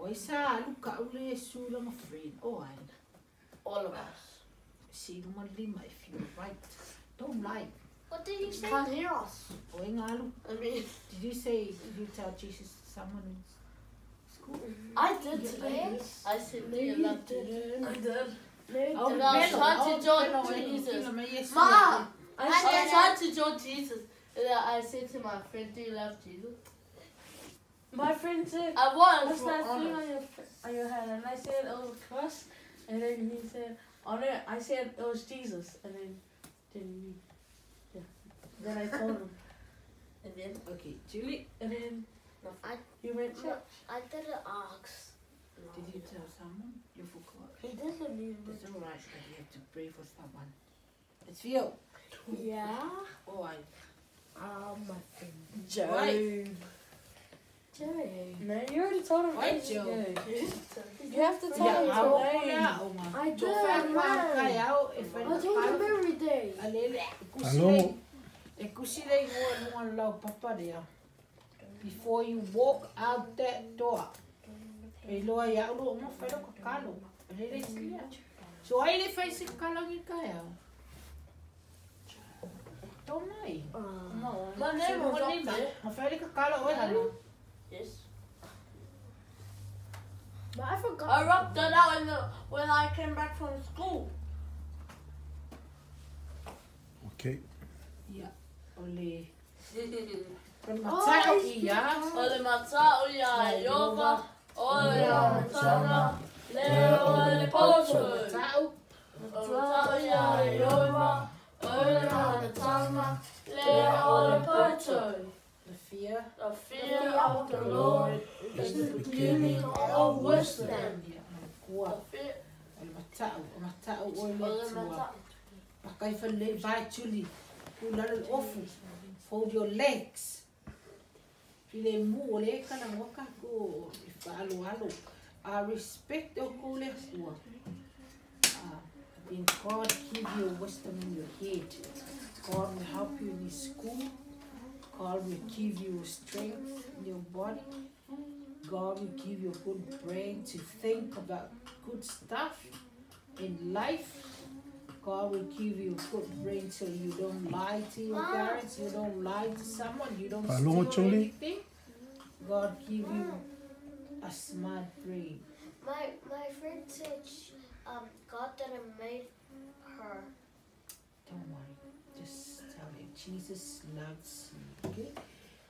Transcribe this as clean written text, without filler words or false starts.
Oisa, luka ule sula ma friend. Oh, all of us. See the one lima if you're right. Don't lie. What did you say? Can't hear us. I mean, did you tell Jesus someone in school? I did today. I said, do you love Jesus? I did. Oh, and I was trying to join Jesus. Ma, I was trying to join Jesus. And I said to my friend, do you love Jesus? My friend said, I was. what's that thing on your head? And I said it was a cross. And then he said, on it, I said it was Jesus. And then I told him. And then? Okay, Julie. And then you went to church. I didn't ask. Did you tell someone? You forgot. He doesn't even. It's alright that you have to pray for someone. It's you. Yeah. Oh, My friend. Joe. No, you already told him. Why, Joe? You have to tell him today. I did. I told him every day. Hello. Before you walk out that door. So I live facing Kalangi Kaya. Don't lie. No, my name was up there. Yes. But I forgot. I rubbed that out when I came back from school. Okay. Yeah. Only. Ole matao ya yoga. Ole matana. Leo ole pocho. Matao ya yoga. Ole matana. Leo ole pocho. The fear of the Lord is the beginning of wisdom. Fold your legs. I respect your then God give you wisdom in your head. God will help you in school. God will give you strength in your body. God will give you a good brain to think about good stuff in life. God will give you a good brain so you don't lie to your parents, you don't lie to someone, you don't steal anything. God give you a smart brain. My friend said God didn't make her. Don't worry, just tell him Jesus loves you, okay?